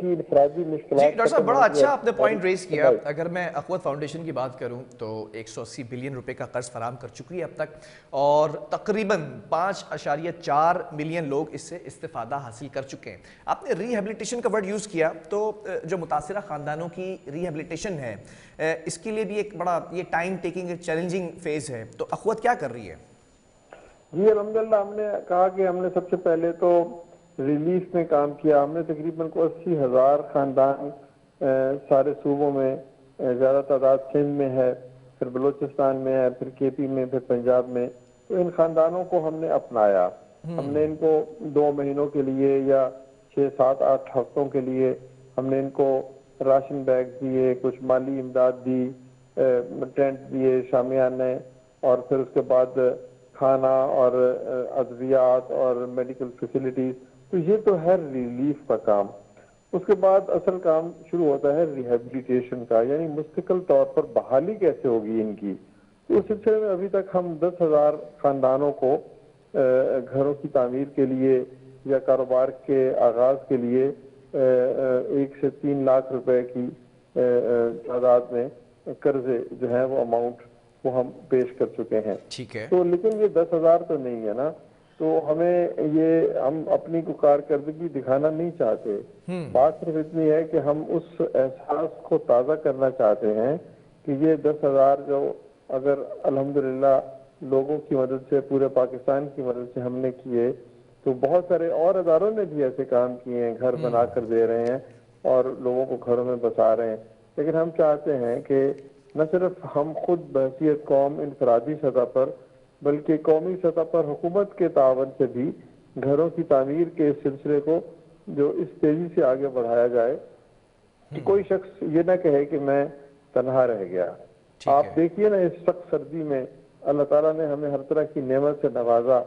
کی انفرادی جی مشکلات ڈاکٹر صاحب، ختم بڑا ہوتی اچھا آپ نے پوائنٹ ریز کیا. ہے. اگر میں اخوت فاؤنڈیشن کی بات کروں تو 180 بلین روپے کا قرض فراہم کر چکی ہے اب تک، اور تقریباً 5.4 ملین لوگ اس سے استفادہ حاصل کر چکے ہیں. آپ نے ری ہیبلیٹیشن کا ورڈ یوز کیا، تو جو متاثرہ خاندانوں کی ری ہیبلیٹیشن ہے اس کے لیے بھی ایک بڑا یہ ٹائم ٹیکنگ ایک چیلنجنگ فیز ہے، تو اخوت کیا کر رہی ہے؟ جی الحمدللہ، ہم نے کہا کہ ہم نے سب سے پہلے تو ریلیف میں کام کیا. ہم نے تقریباً 80,000 خاندان سارے صوبوں میں، زیادہ تعداد سندھ میں ہے، پھر بلوچستان میں ہے، پھر کے پی میں، پھر پنجاب میں. تو ان خاندانوں کو ہم نے اپنایا. ہم نے ان کو 2 مہینوں کے لیے یا 6 7 8 ہفتوں کے لیے ہم نے ان کو راشن بیگ دیے، کچھ مالی امداد دی، ٹینٹ دیے، شامیانے، اور پھر اس کے بعد کھانا اور ادویات اور میڈیکل فیسلٹیز. تو یہ تو ہے ریلیف کا کام. اس کے بعد اصل کام شروع ہوتا ہے ریہیبلیٹیشن کا، یعنی مستقل طور پر بحالی کیسے ہوگی ان کی. تو اس سلسلے میں ابھی تک ہم 10,000 خاندانوں کو گھروں کی تعمیر کے لیے یا کاروبار کے آغاز کے لیے 1 سے 3 لاکھ روپے کی تعداد میں قرضے جو ہیں وہ اماؤنٹ وہ ہم پیش کر چکے ہیں. ٹھیک ہے. تو لیکن یہ 10,000 تو نہیں ہے نا، تو ہم اپنی کو کارکردگی دکھانا نہیں چاہتے. بات صرف اتنی ہے کہ ہم اس احساس کو تازہ کرنا چاہتے ہیں کہ یہ 10,000 جو اگر الحمدللہ لوگوں کی مدد سے، پورے پاکستان کی مدد سے ہم نے کیے، تو بہت سارے اور اداروں نے بھی ایسے کام کیے ہیں، گھر بنا کر دے رہے ہیں اور لوگوں کو گھروں میں بسا رہے ہیں. لیکن ہم چاہتے ہیں کہ نہ صرف ہم خود بحیثیت قوم انفرادی سطح پر، بلکہ قومی سطح پر حکومت کے تعاون سے بھی گھروں کی تعمیر کے اس سلسلے کو جو اس تیزی سے آگے بڑھایا جائے کہ کوئی شخص یہ نہ کہے کہ میں تنہا رہ گیا. آپ دیکھیے نا، اس سخت سردی میں اللہ تعالیٰ نے ہمیں ہر طرح کی نعمت سے نوازا.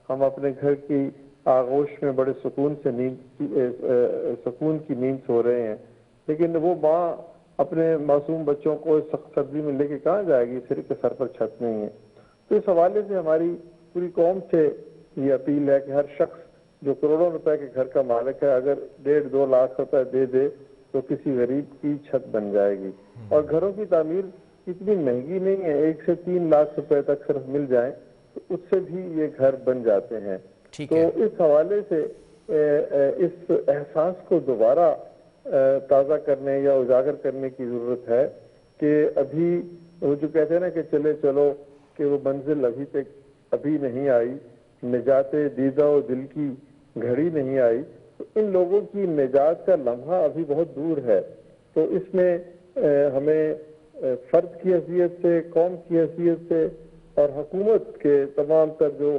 ہم اپنے گھر کی آغوش میں بڑے سکون کی نیند سو رہے ہیں، لیکن وہ ماں اپنے معصوم بچوں کو اس سخت سردی میں لے کے کہاں جائے گی؟ صرف سر پر چھت نہیں ہے. تو اس حوالے سے ہماری پوری قوم سے یہ اپیل ہے کہ ہر شخص جو کروڑوں روپے کے گھر کا مالک ہے، اگر 1.5-2 لاکھ روپے دے دے تو کسی غریب کی چھت بن جائے گی. اور گھروں کی تعمیر اتنی مہنگی نہیں ہے، 1 سے 3 لاکھ روپے تک صرف مل جائیں تو اس سے بھی یہ گھر بن جاتے ہیں. تو اس حوالے سے اس احساس کو دوبارہ تازہ کرنے یا اجاگر کرنے کی ضرورت ہے کہ ابھی وہ جو کہتے ہیں نا کہ چلے چلو کہ وہ منزل ابھی نہیں آئی، نجات دیدہ و دل کی گھڑی نہیں آئی. تو ان لوگوں کی نجات کا لمحہ ابھی بہت دور ہے. تو اس میں ہمیں فرد کی حیثیت سے، قوم کی حیثیت سے اور حکومت کے تمام تر جو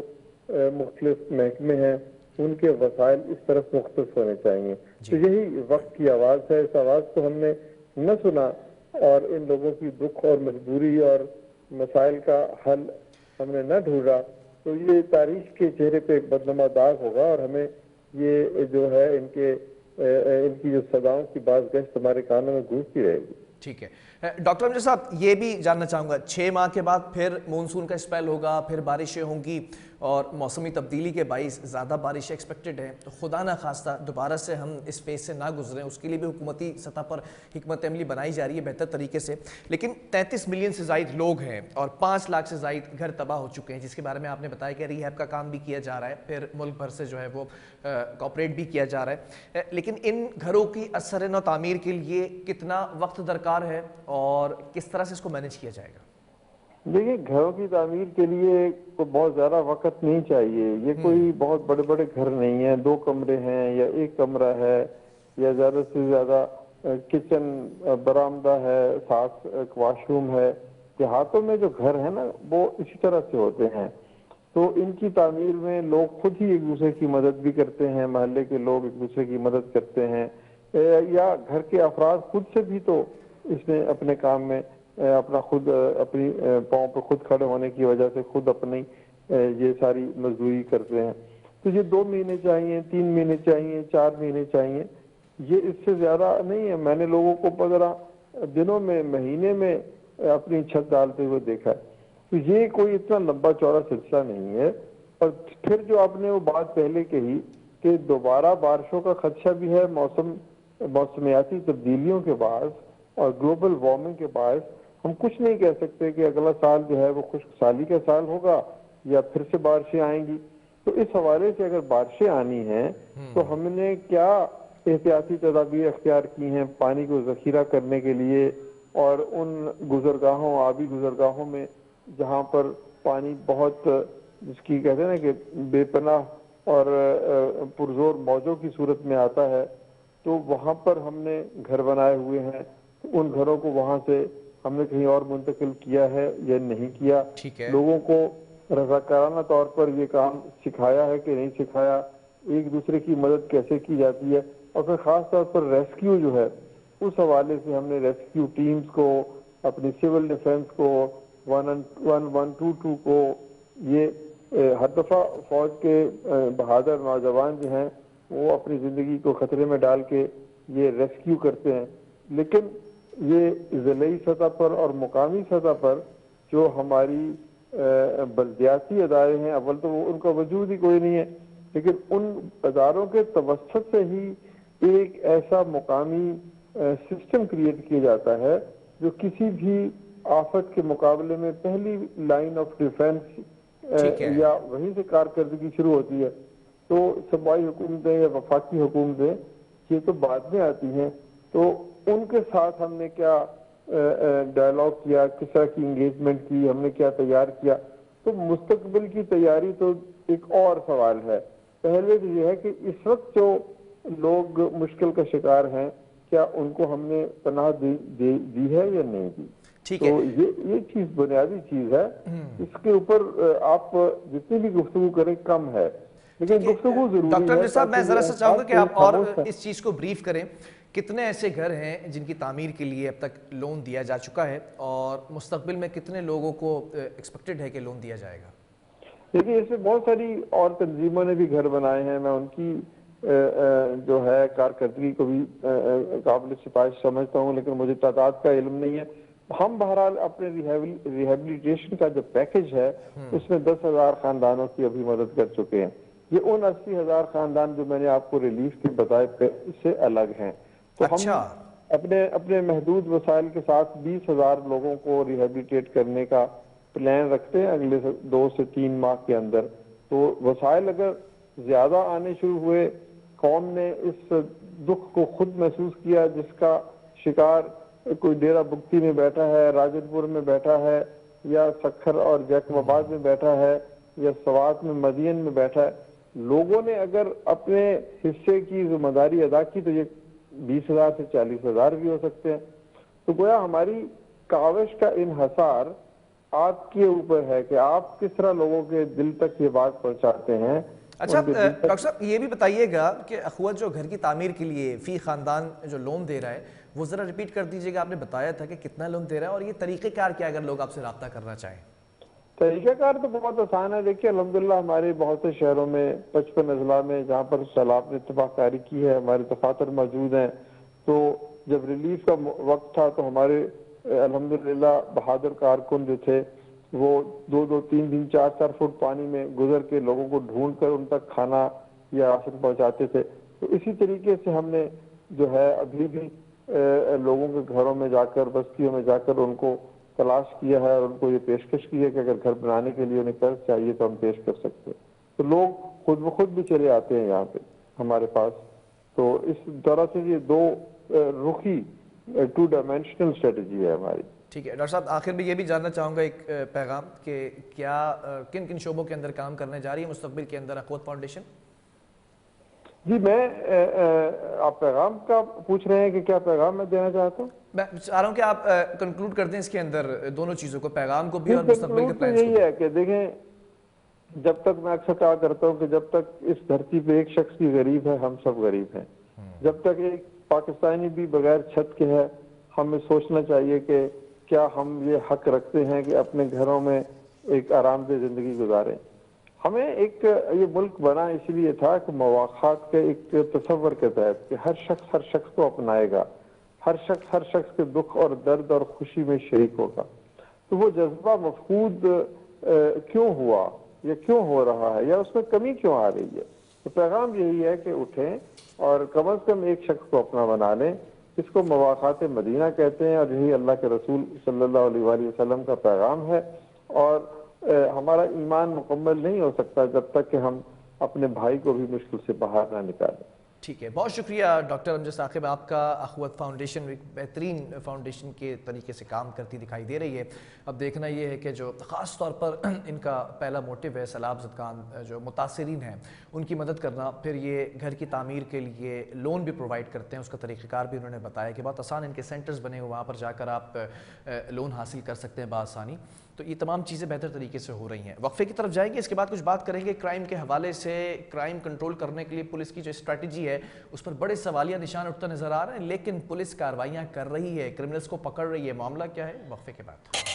مختلف محکمے ہیں ان کے وسائل اس طرف مختص ہونے چاہیے. تو یہی وقت کی آواز ہے. اس آواز کو ہم نے نہ سنا اور ان لوگوں کی دکھ اور مجبوری اور مسائل کا حل ہم نے نہ ڈھونڈا تو یہ تاریخ کے چہرے پہ ایک بدنما داغ ہوگا، اور ہمیں یہ جو ہے ان کی جو صداؤں کی باز گشت ہمارے کانوں میں گونجتی رہے گی. ٹھیک ہے. ڈاکٹر امجد صاحب، یہ بھی جاننا چاہوں گا، 6 ماہ کے بعد پھر مونسون کا اسپیل ہوگا، پھر بارشیں ہوں گی اور موسمی تبدیلی کے باعث زیادہ بارشیں ایکسپیکٹڈ ہیں، تو خدا نہ خواستہ دوبارہ سے ہم اس فیز سے نہ گزریں، اس کے لیے بھی حکومتی سطح پر حکمت عملی بنائی جا رہی ہے بہتر طریقے سے. لیکن 33 ملین سے زائد لوگ ہیں اور 5 لاکھ سے زائد گھر تباہ ہو چکے ہیں، جس کے بارے میں آپ نے بتایا کہ ری ہیب کا کام بھی کیا جا رہا ہے، پھر ملک بھر سے جو ہے وہ کوآپریٹ بھی کیا جا رہا ہے. لیکن ان گھروں کی اثر نو تعمیر کے لیے کتنا وقت درکار ہے اور کس طرح سے اس کو مینیج کیا جائے گا؟ دیکھیے، گھروں کی تعمیر کے لیے بہت زیادہ وقت نہیں چاہیے. یہ کوئی بہت بڑے بڑے گھر نہیں ہیں، 2 کمرے ہیں یا 1 کمرہ ہے یا زیادہ سے زیادہ کچن برآمدہ ہے، ساتھ ایک واش روم ہے. دیہاتوں میں جو گھر ہیں نا وہ اسی طرح سے ہوتے ہیں. تو ان کی تعمیر میں لوگ خود ہی ایک دوسرے کی مدد بھی کرتے ہیں، محلے کے لوگ ایک دوسرے کی مدد کرتے ہیں، یا گھر کے افراد خود سے بھی تو اس میں اپنے کام میں اپنا خود اپنی پاؤں پر خود کھڑے ہونے کی وجہ سے خود اپنی یہ ساری مزدوری کرتے ہیں. تو یہ 2 مہینے چاہیے، 3 مہینے چاہیے، 4 مہینے چاہیے، یہ اس سے زیادہ نہیں ہے. میں نے لوگوں کو 15 دنوں میں، مہینے میں اپنی چھت ڈالتے ہوئے دیکھا ہے. تو یہ کوئی اتنا لمبا چوڑا سلسلہ نہیں ہے. اور پھر جو آپ نے وہ بات پہلے کہی کہ دوبارہ بارشوں کا خدشہ بھی ہے، موسم موسمیاتی تبدیلیوں کے باعث اور گلوبل وارمنگ کے باعث ہم کچھ نہیں کہہ سکتے کہ اگلا سال جو ہے وہ خشک سالی کا سال ہوگا یا پھر سے بارشیں آئیں گی. تو اس حوالے سے اگر بارشیں آنی ہیں تو ہم نے کیا احتیاطی تدابیر اختیار کی ہیں پانی کو ذخیرہ کرنے کے لیے, اور ان گزرگاہوں, آبی گزرگاہوں میں جہاں پر پانی بہت, جس کی کہتے ہیں نا کہ بے پناہ اور پرزور موجوں کی صورت میں آتا ہے, تو وہاں پر ہم نے گھر بنائے ہوئے ہیں. ان گھروں کو وہاں سے ہم نے کہیں اور منتقل کیا ہے یا نہیں کیا, ٹھیک ہے. لوگوں کو رضاکارانہ طور پر یہ کام سکھایا ہے کہ نہیں سکھایا, ایک دوسرے کی مدد کیسے کی جاتی ہے, اور پھر خاص طور پر ریسکیو جو ہے اس حوالے سے ہم نے ریسکیو ٹیمز کو, اپنی سول ڈیفنس کو, 1122 کو, یہ ہر دفعہ فوج کے بہادر نوجوان جو ہیں وہ اپنی زندگی کو خطرے میں ڈال کے یہ ریسکیو کرتے ہیں. لیکن یہ ضلعی سطح پر اور مقامی سطح پر جو ہماری بلدیاتی ادارے ہیں, اول تو ان کا وجود ہی کوئی نہیں ہے, لیکن ان اداروں کے توسط سے ہی ایک ایسا مقامی سسٹم کریٹ کیا جاتا ہے جو کسی بھی آفت کے مقابلے میں پہلی لائن آف ڈیفنس یا وہیں سے کارکردگی شروع ہوتی ہے. تو صوبائی حکومتیں یا وفاقی حکومتیں یہ تو بعد میں آتی ہیں, تو ان کے ساتھ ہم نے کیا ڈائلاگ کیا, کس طرح کی انگیجمنٹ کی, ہم نے کیا تیار کیا. تو مستقبل کی تیاری تو ایک اور سوال ہے. پہلے تو یہ ہے کہ اس وقت جو لوگ مشکل کا شکار ہیں کیا ان کو ہم نے پناہ دی ہے یا نہیں دی. تو یہ چیز بنیادی چیز ہے, اس کے اوپر آپ جتنی بھی گفتگو کریں کم ہے, لیکن گفتگو ضروری ہے. ڈاکٹر امجد صاحب, میں ذرا سا چاہوں گا کہ آپ اور اس چیز کو بریف کریں. کتنے ایسے گھر ہیں جن کی تعمیر کے لیے اب تک لون دیا جا چکا ہے, اور مستقبل میں کتنے لوگوں کو ایکسپیکٹڈ ہے کہ لون دیا جائے گا؟ دیکھیے, اس میں بہت ساری اور تنظیموں نے بھی گھر بنائے ہیں, میں ان کی جو ہے کارکردگی کو بھی قابل ستائش سمجھتا ہوں, لیکن مجھے تعداد کا علم نہیں ہے. ہم بہرحال اپنے ریہیبلیٹیشن کا جو پیکج ہے اس میں 10,000 خاندانوں کی ابھی مدد کر چکے ہیں. یہ ان 80,000 خاندان جو میں نے آپ کو ریلیف کے بتائے اس سے الگ ہیں. تو ہم اپنے محدود وسائل کے ساتھ 20,000 لوگوں کو ریہیبلیٹیٹ کرنے کا پلان رکھتے ہیں اگلے 2 سے 3 ماہ کے اندر. تو وسائل اگر زیادہ آنے شروع ہوئے, قوم نے اس دکھ کو خود محسوس کیا جس کا شکار کوئی ڈیرہ بگٹی میں بیٹھا ہے, راجن پور میں بیٹھا ہے, یا سکھر اور جیکب آباد میں بیٹھا ہے, یا سوات میں مدین میں بیٹھا ہے, لوگوں نے اگر اپنے حصے کی ذمہ داری ادا کی تو یہ 20,000 سے 40,000 بھی ہو سکتے ہیں. تو گویا ہماری کاوش کا انحصار آپ کے اوپر ہے کہ آپ کس طرح لوگوں کے دل تک یہ بات پہنچاتے ہیں. اچھا ڈاکٹر صاحب, یہ بھی بتائیے گا کہ اخوت جو گھر کی تعمیر کے لیے فی خاندان جو لون دے رہا ہے وہ ذرا ریپیٹ کر دیجیے گا. آپ نے بتایا تھا کہ کتنا لون دے رہا ہے, اور یہ طریقہ کار کیا اگر لوگ آپ سے رابطہ کرنا چاہیں؟ طریقہ کار تو بہت آسان ہے. دیکھیے, الحمدللہ ہمارے بہت سے شہروں میں 55 اضلاع میں جہاں پر سیلاب نے اتفاق کاری کی ہے ہمارے دفاتر موجود ہیں. تو جب ریلیف کا وقت تھا تو ہمارے الحمدللہ بہادر کارکن جو تھے وہ 2-2, 3 دن 4-4 فٹ پانی میں گزر کے لوگوں کو ڈھونڈ کر ان تک کھانا یا راشن پہنچاتے تھے. تو اسی طریقے سے ہم نے جو ہے ابھی بھی لوگوں کے گھروں میں جا کر, بستیوں میں جا کر ان کو تلاش کیا ہے اور ان کو یہ پیشکش کی ہے کہ اگر گھر بنانے کے لیے انہیں قرض چاہیے تو ہم پیش کر سکتے ہیں. تو لوگ خود بخود بھی چلے آتے ہیں یہاں پہ ہمارے پاس. تو اس طرح سے یہ 2 رخی 2 ڈائمینشنل اسٹریٹجی ہے ہماری. ٹھیک ہے ڈاکٹر صاحب, آخر میں یہ بھی جاننا چاہوں گا ایک پیغام کہ کیا کن کن شعبوں کے اندر کام کرنے جا رہی ہے مستقبل کے اندر اخوت فاؤنڈیشن؟ جی, میں آپ پیغام کا پوچھ رہے ہیں کہ کیا پیغام میں دینا چاہتا ہوں؟ میں چاہ رہا ہوں کہ آپ کنکلوڈ کر دیں اس کے اندر دونوں چیزوں کو, پیغام کو بھی اور مستقبل کے پلانز کو. یہی ہے کہ دیکھیں, جب تک میں اکثر کہا کرتا ہوں کہ جب تک اس دھرتی پہ ایک شخص بھی غریب ہے ہم سب غریب ہیں. جب تک ایک پاکستانی بھی بغیر چھت کے ہے, ہمیں سوچنا چاہیے کہ کیا ہم یہ حق رکھتے ہیں کہ اپنے گھروں میں ایک آرام دہ زندگی گزاریں. ہمیں ایک یہ ملک بنا اس لیے تھا کہ مواخات کے ایک تصور کے تحت کہ ہر شخص کو اپنائے گا, ہر شخص کے دکھ اور درد اور خوشی میں شریک ہوگا. تو وہ جذبہ مفقود کیوں ہوا یا کیوں ہو رہا ہے یا اس میں کمی کیوں آ رہی ہے؟ تو پیغام یہی ہے کہ اٹھیں اور کم از کم ایک شخص کو اپنا بنا لیں. اس کو مواقعات مدینہ کہتے ہیں اور یہی اللہ کے رسول صلی اللہ علیہ وآلہ وسلم کا پیغام ہے. اور ہمارا ایمان مکمل نہیں ہو سکتا جب تک کہ ہم اپنے بھائی کو بھی مشکل سے باہر نہ نکالیں. ٹھیک ہے، بہت شکریہ ڈاکٹر امجد ثاقب. آپ کا اخوت فاؤنڈیشن ایک بہترین فاؤنڈیشن کے طریقے سے کام کرتی دکھائی دے رہی ہے. اب دیکھنا یہ ہے کہ جو خاص طور پر ان کا پہلا موٹیو ہے سیلاب زدگان جو متاثرین ہیں ان کی مدد کرنا، پھر یہ گھر کی تعمیر کے لیے لون بھی پرووائڈ کرتے ہیں. اس کا طریقہ کار بھی انہوں نے بتایا کہ بہت آسان ان کے سینٹرز بنے ہوئے، وہاں پر جا کر آپ لون حاصل کر سکتے ہیں بآسانی. تو یہ تمام چیزیں بہتر طریقے سے ہو رہی ہیں. وقفے کی طرف جائیں گے، اس کے بعد کچھ بات کریں گے کرائم کے حوالے سے. کرائم کنٹرول کرنے کے لیے پولیس کی جو اسٹریٹجی ہے اس پر بڑے سوالیہ نشان اٹھتا نظر آ رہے ہیں، لیکن پولیس کارروائیاں کر رہی ہے، کرمنلز کو پکڑ رہی ہے. معاملہ کیا ہے؟ وقفے کے بعد.